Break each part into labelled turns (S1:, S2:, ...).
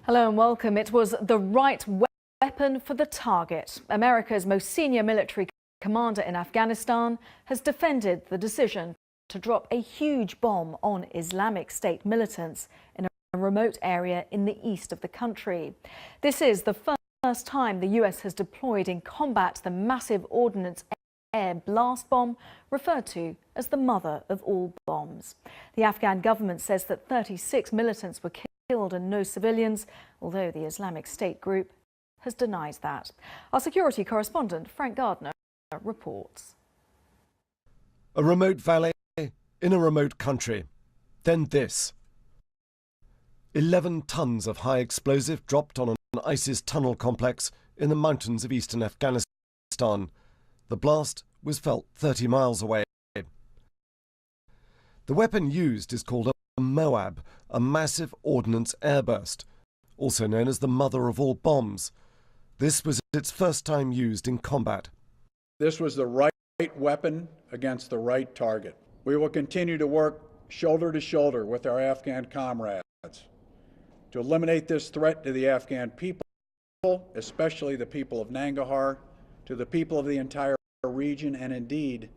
S1: Hello and welcome. It was the right weapon for the target. America's most senior military commander in Afghanistan has defended the decision to drop a huge bomb on Islamic State militants in a remote area in the east of the country. This is the first time the US has deployed in combat the Massive Ordnance air blast bomb, referred to as the mother of all bombs. The Afghan government says that 36 militants were killed and no civilians, although the Islamic State group has denied that. Our security correspondent, Franco, reports.
S2: A remote valley in a remote country. Then this. 11 tons of high explosive dropped on an ISIS tunnel complex in the mountains of eastern Afghanistan. The blast was felt 30 miles away. The weapon used is called a MOAB, a Massive Ordnance Airburst, also known as the mother of all bombs. This was its first time used in combat.
S3: This was the right weapon against the right target. We will continue to work shoulder to shoulder with our Afghan comrades to eliminate this threat to the Afghan people, especially the people of Mangalore, to the people of the entire region, and indeed,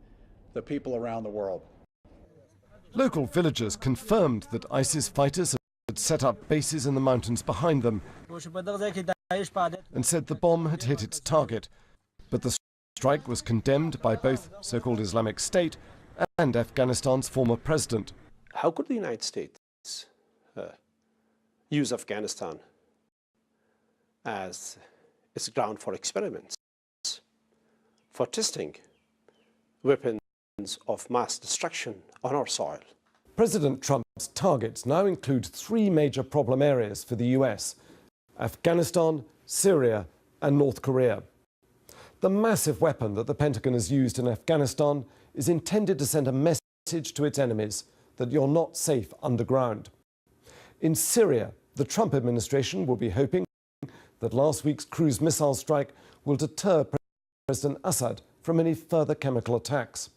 S3: the people around the world.
S2: Local villagers confirmed that ISIS fighters had set up bases in the mountains behind them and said the bomb had hit its target. But the strike was condemned by both so-called Islamic State and Afghanistan's former president.
S4: How could the United States use Afghanistan as its ground for experiments, for testing weapons of mass destruction on our soil?
S2: President Trump's targets now include three major problem areas for the US: Afghanistan, Syria and North Korea. The massive weapon that the Pentagon has used in Afghanistan is intended to send a message to its enemies that you're not safe underground. In Syria, the Trump administration will be hoping that last week's cruise missile strike will deter President Assad from any further chemical attacks.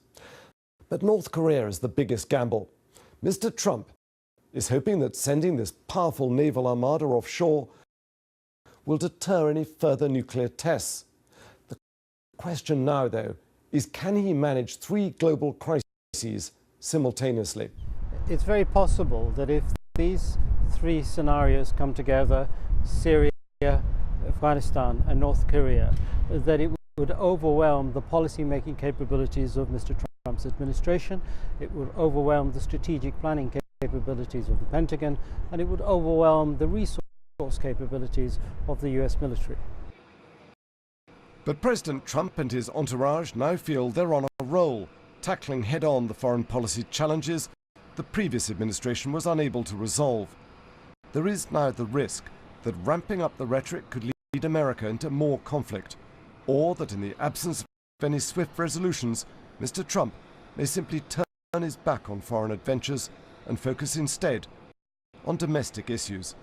S2: But North Korea is the biggest gamble. Mr. Trump is hoping that sending this powerful naval armada offshore will deter any further nuclear tests. The question now, though, is can he manage three global crises simultaneously?
S5: It's very possible that if these three scenarios come together, Syria, Afghanistan and North Korea, that it would overwhelm the policy-making capabilities of Mr. Trump's administration, it would overwhelm the strategic planning capabilities of the Pentagon, and it would overwhelm the resource capabilities of the US military.
S2: But President Trump and his entourage now feel they're on a roll, tackling head-on the foreign policy challenges the previous administration was unable to resolve. There is now the risk that ramping up the rhetoric could lead America into more conflict, or that in the absence of any swift resolutions, Mr. Trump may simply turn his back on foreign adventures and focus instead on domestic issues.